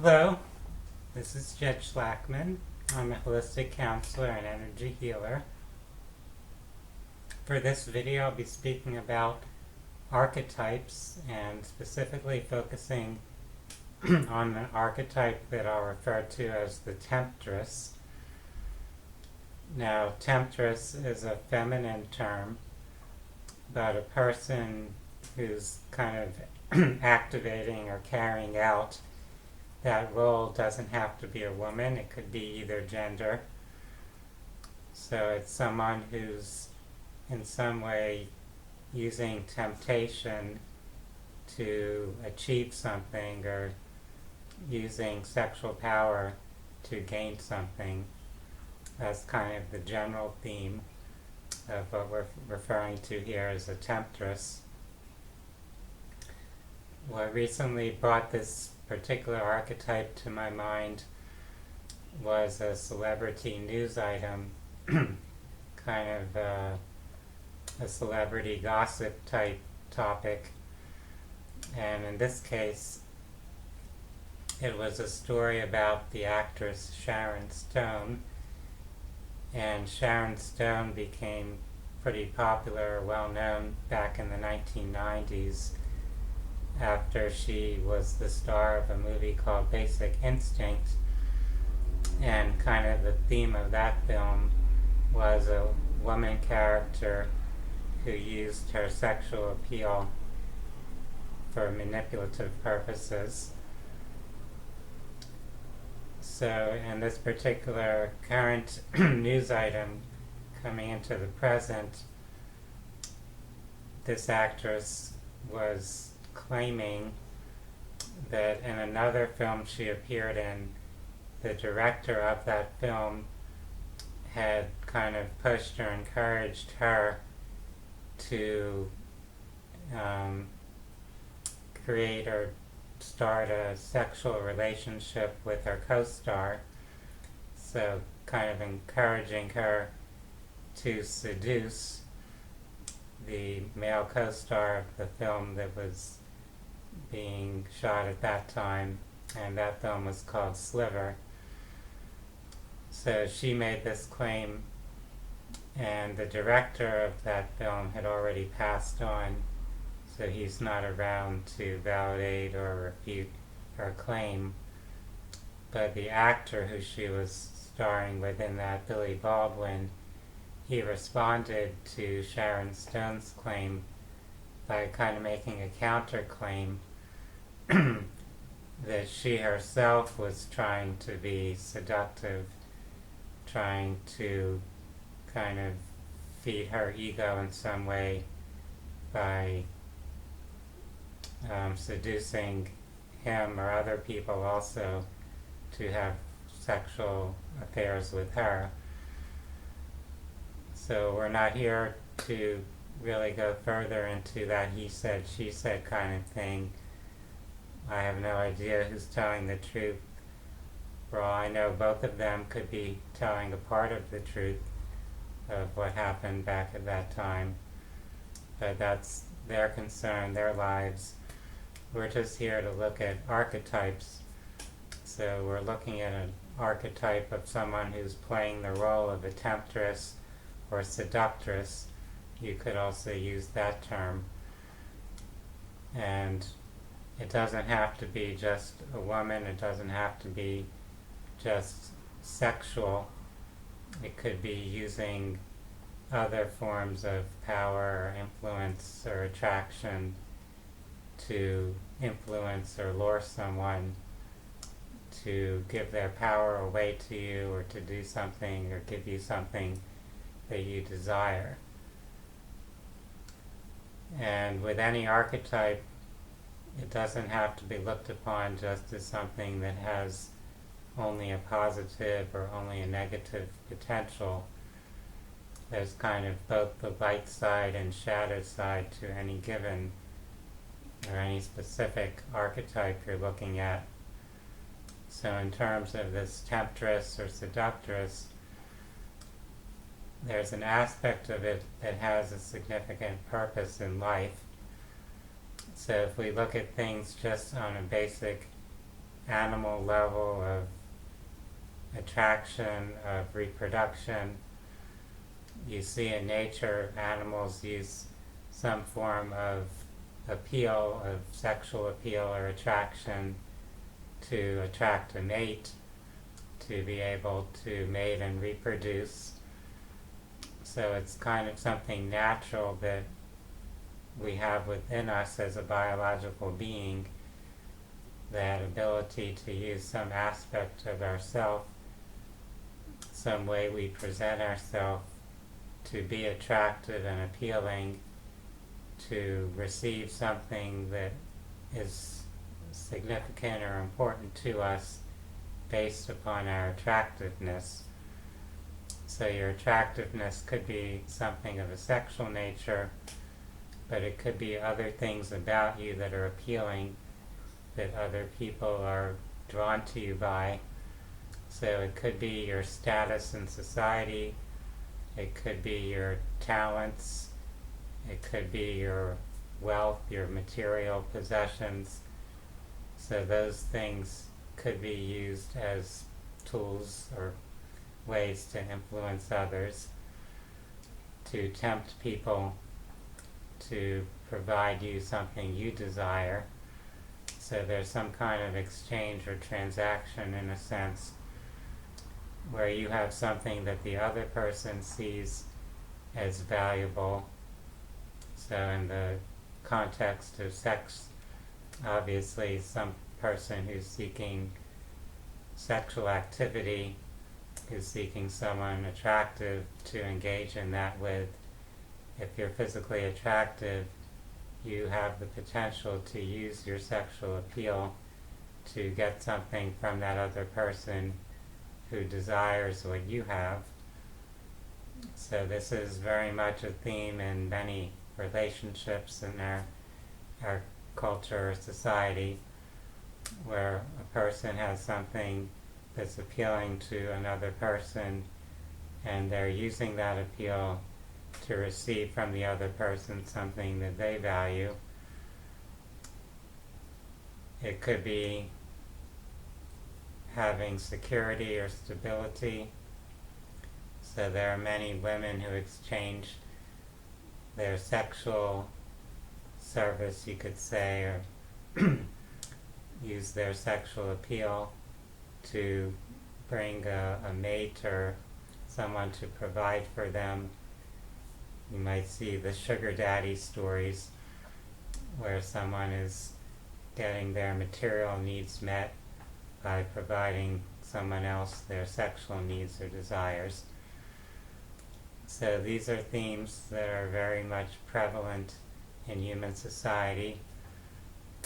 Hello, this is Jed Schlackman. I'm a holistic counselor and energy healer. For this video, I'll be speaking about archetypes and specifically focusing on the archetype that I'll refer to as the Temptress. Now, Temptress is a feminine term, but a person who's kind of activating or carrying out that role doesn't have to be a woman, it could be either gender. So it's someone who's in some way using temptation to achieve something or using sexual power to gain something. That's kind of the general theme of what we're referring to here as a temptress. What recently brought this particular archetype to my mind was a celebrity news item, kind of a celebrity gossip type topic. And in this case, it was a story about the actress Sharon Stone. And Sharon Stone became pretty popular, well known back in the 1990s. After she was the star of a movie called Basic Instinct, and kind of the theme of that film was a woman character who used her sexual appeal for manipulative purposes. So in this particular current news item coming into the present, this actress was claiming that in another film she appeared in, the director of that film had kind of pushed or encouraged her to create or start a sexual relationship with her co-star. So kind of encouraging her to seduce the male co-star of the film that was being shot at that time, and that film was called Sliver. So she made this claim, and the director of that film had already passed on, so he's not around to validate or refute her claim. But the actor who she was starring with in that, Billy Baldwin, he responded to Sharon Stone's claim by kind of making a counterclaim that she herself was trying to be seductive, trying to kind of feed her ego in some way by seducing him or other people also to have sexual affairs with her. So we're not here to really go further into that he said, she said kind of thing. I have no idea who's telling the truth. For all I know, both of them could be telling a part of the truth of what happened back at that time. But that's their concern, their lives. We're just here to look at archetypes. So we're looking at an archetype of someone who's playing the role of a temptress or seductress. You could also use that term. And it doesn't have to be just a woman, it doesn't have to be just sexual. It could be using other forms of power or influence or attraction to influence or lure someone to give their power away to you or to do something or give you something that you desire. And with any archetype, it doesn't have to be looked upon just as something that has only a positive or only a negative potential. There's kind of both the light side and shadow side to any given or any specific archetype you're looking at. So in terms of this temptress or seductress, there's an aspect of it that has a significant purpose in life. So if we look at things just on a basic animal level of attraction, of reproduction. You see in nature, animals use some form of appeal, of sexual appeal or attraction to attract a mate, to be able to mate and reproduce. So it's kind of something natural that we have within us as a biological being, that ability to use some aspect of ourself, some way we present ourselves, to be attractive and appealing, to receive something that is significant or important to us based upon our attractiveness. So your attractiveness could be something of a sexual nature, but it could be other things about you that are appealing, that other people are drawn to you by. So it could be your status in society, it could be your talents, it could be your wealth, your material possessions. So those things could be used as tools or ways to influence others, to tempt people to provide you something you desire. So there's some kind of exchange or transaction, in a sense, where you have something that the other person sees as valuable. So in the context of sex, obviously some person who's seeking sexual activity, who's seeking someone attractive to engage in that with, if you're physically attractive, you have the potential to use your sexual appeal to get something from that other person who desires what you have. So this is very much a theme in many relationships in our culture or society, where a person has something that's appealing to another person, and they're using that appeal to receive from the other person something that they value. It could be having security or stability. So there are many women who exchange their sexual service, you could say, or use their sexual appeal to bring a mate or someone to provide for them. You might see the sugar daddy stories where someone is getting their material needs met by providing someone else their sexual needs or desires. So these are themes that are very much prevalent in human society,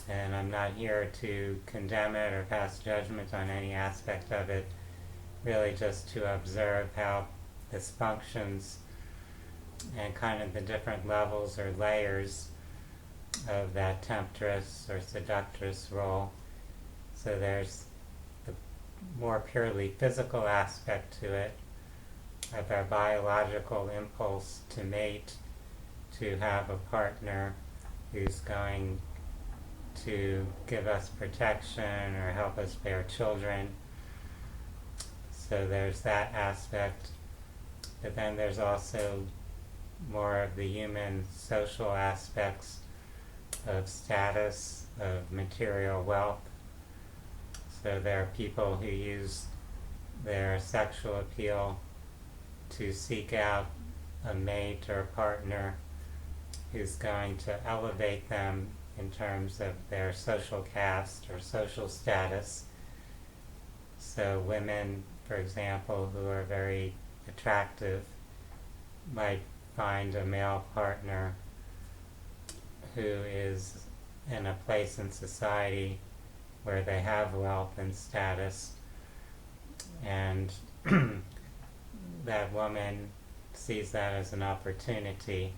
and I'm not here to condemn it or pass judgment on any aspect of it, really just to observe how this functions and kind of the different levels or layers of that Temptress or Seductress role. So there's the more purely physical aspect to it, of our biological impulse to mate, to have a partner who's going to give us protection or help us bear children. So there's that aspect. But then there's also more of the human social aspects of status, of material wealth. So there are people who use their sexual appeal to seek out a mate or a partner who's going to elevate them in terms of their social caste or social status. So women, for example, who are very attractive might find a male partner who is in a place in society where they have wealth and status, and that woman sees that as an opportunity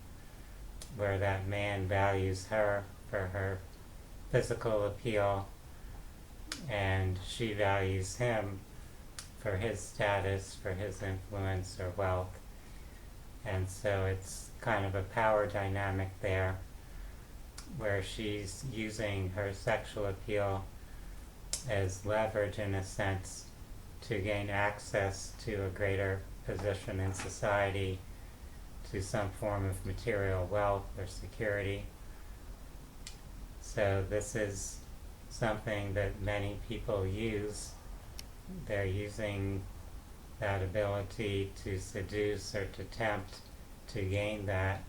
where that man values her for her physical appeal, and she values him for his status, for his influence or wealth. And so it's kind of a power dynamic there, where she's using her sexual appeal as leverage in a sense to gain access to a greater position in society, to some form of material wealth or security. So this is something that many people use. They're using that ability to seduce or to tempt to gain that.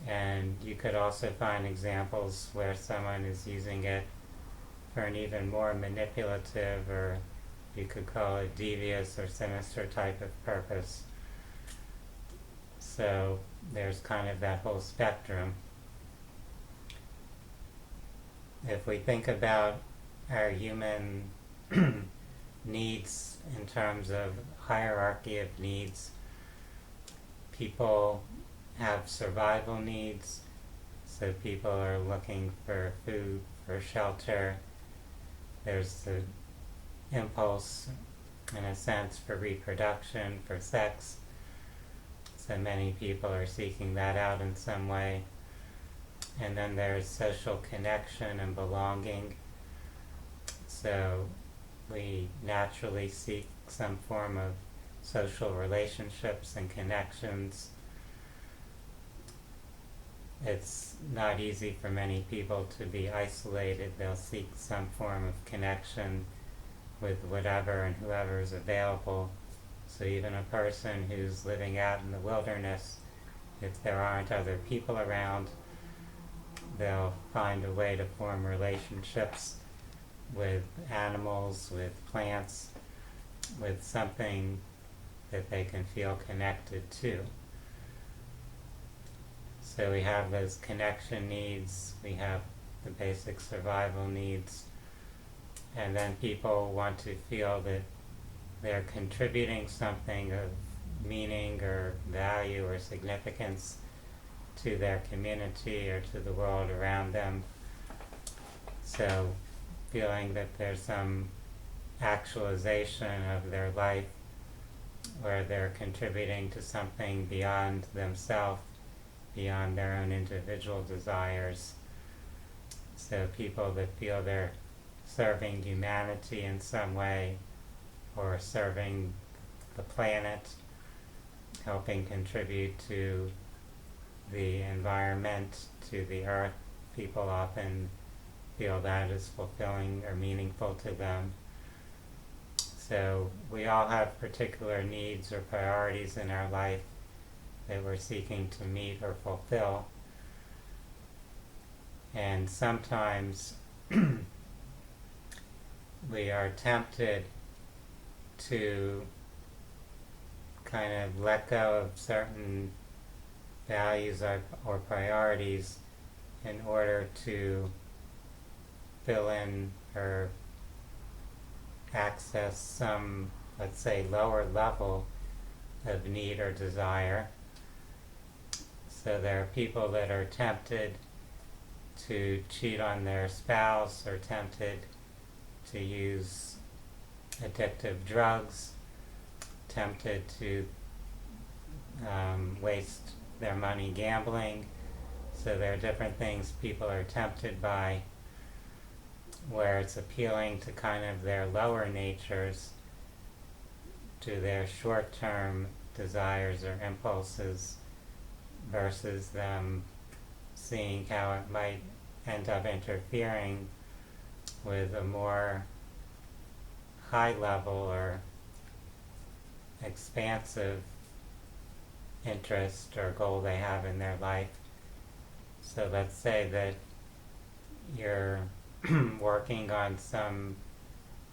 And you could also find examples where someone is using it for an even more manipulative, or you could call it devious or sinister type of purpose. So there's kind of that whole spectrum. If we think about our human needs in terms of hierarchy of needs, people have survival needs, so people are looking for food, for shelter. There's the impulse, in a sense, for reproduction, for sex, so many people are seeking that out in some way. And then there's social connection and belonging, so we naturally seek some form of social relationships and connections. It's not easy for many people to be isolated. They'll seek some form of connection with whatever and whoever is available. So even a person who's living out in the wilderness, if there aren't other people around, they'll find a way to form relationships with animals, with plants, with something that they can feel connected to. So we have those connection needs, we have the basic survival needs, and then people want to feel that they're contributing something of meaning or value or significance to their community or to the world around them. So feeling that there's some actualization of their life where they're contributing to something beyond themselves, beyond their own individual desires. So people that feel they're serving humanity in some way, or serving the planet, helping contribute to the environment, to the earth. People often feel that is fulfilling or meaningful to them. So we all have particular needs or priorities in our life that we're seeking to meet or fulfill. And sometimes we are tempted to kind of let go of certain values or priorities in order to fill in or access some, let's say, lower level of need or desire. So there are people that are tempted to cheat on their spouse, or tempted to use addictive drugs, tempted to waste their money gambling. So there are different things people are tempted by where it's appealing to kind of their lower natures, to their short-term desires or impulses, versus them seeing how it might end up interfering with a more high level or expansive interest or goal they have in their life. So let's say that you're working on some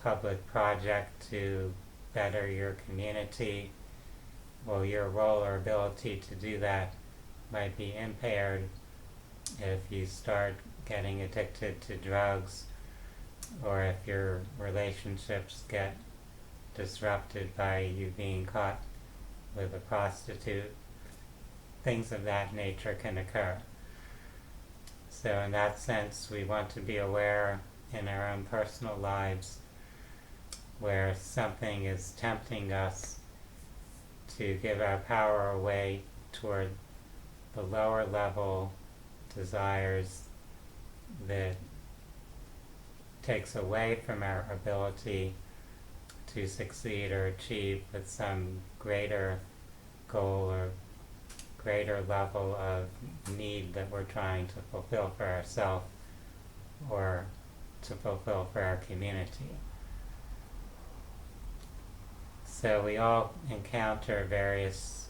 public project to better your community. Well, your role or ability to do that might be impaired if you start getting addicted to drugs, or if your relationships get disrupted by you being caught with a prostitute. Things of that nature can occur. So in that sense, we want to be aware in our own personal lives where something is tempting us to give our power away toward the lower level desires that takes away from our ability to succeed or achieve with some greater goal or greater level of need that we're trying to fulfill for ourselves or to fulfill for our community. So we all encounter various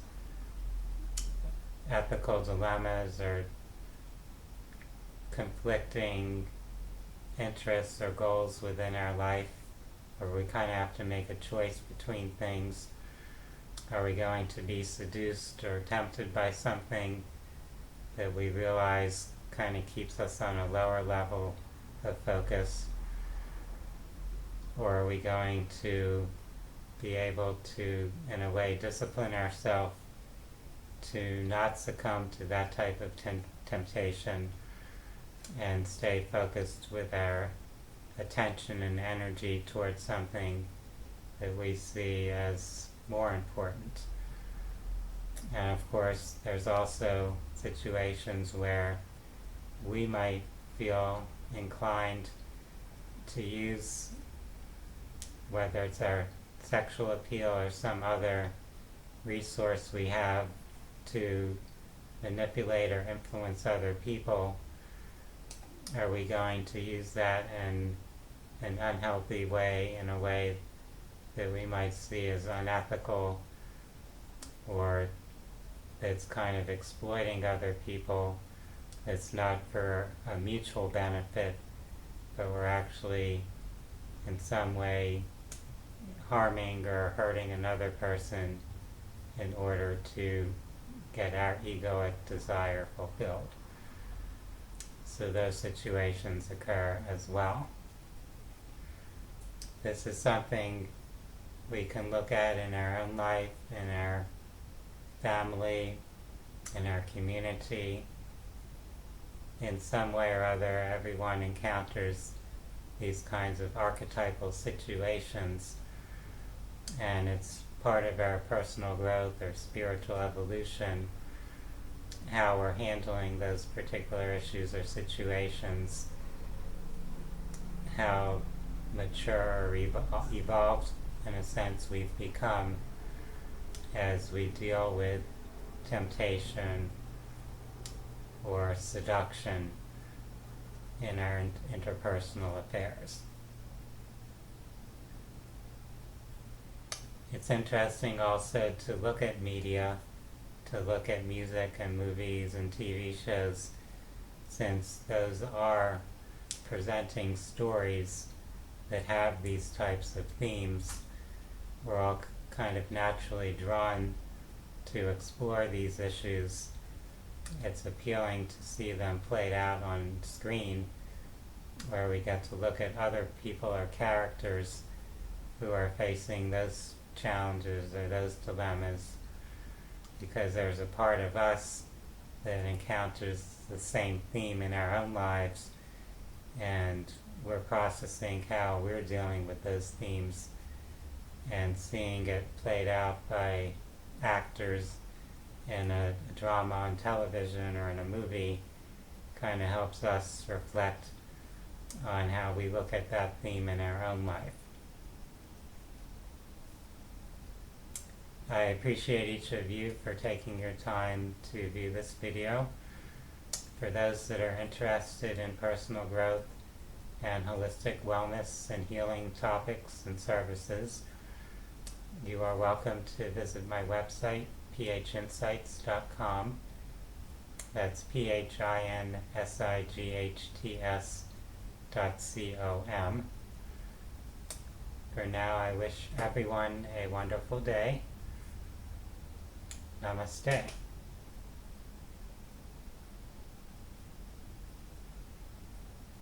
ethical dilemmas or conflicting interests or goals within our life, or we kind of have to make a choice between things. Are we going to be seduced or tempted by something that we realize kind of keeps us on a lower level of focus? Or are we going to be able to, in a way, discipline ourselves to not succumb to that type of temptation and stay focused with our attention and energy towards something that we see as more important? And of course, there's also situations where we might feel inclined to use, whether it's our sexual appeal or some other resource we have to manipulate or influence other people. Are we going to use that in an unhealthy way, in a way that we might see as unethical, or that's kind of exploiting other people? It's not for a mutual benefit, but we're actually in some way harming or hurting another person in order to get our egoic desire fulfilled. So those situations occur as well. This is something we can look at in our own life, in our family, in our community. In some way or other, everyone encounters these kinds of archetypal situations, and it's part of our personal growth or spiritual evolution, how we're handling those particular issues or situations, how mature or evolved, in a sense, we've become as we deal with temptation or seduction in our interpersonal affairs. It's interesting also to look at media, to look at music and movies and TV shows, since those are presenting stories that have these types of themes. We're all kind of naturally drawn to explore these issues. It's appealing to see them played out on screen, where we get to look at other people or characters who are facing those challenges or those dilemmas, because there's a part of us that encounters the same theme in our own lives, and we're processing how we're dealing with those themes, and seeing it played out by actors in a drama on television or in a movie kind of helps us reflect on how we look at that theme in our own life. I appreciate each of you for taking your time to view this video. For those that are interested in personal growth and holistic wellness and healing topics and services, you are welcome to visit my website, phinsights.com. That's phinsights.com. For now, I wish everyone a wonderful day. Namaste.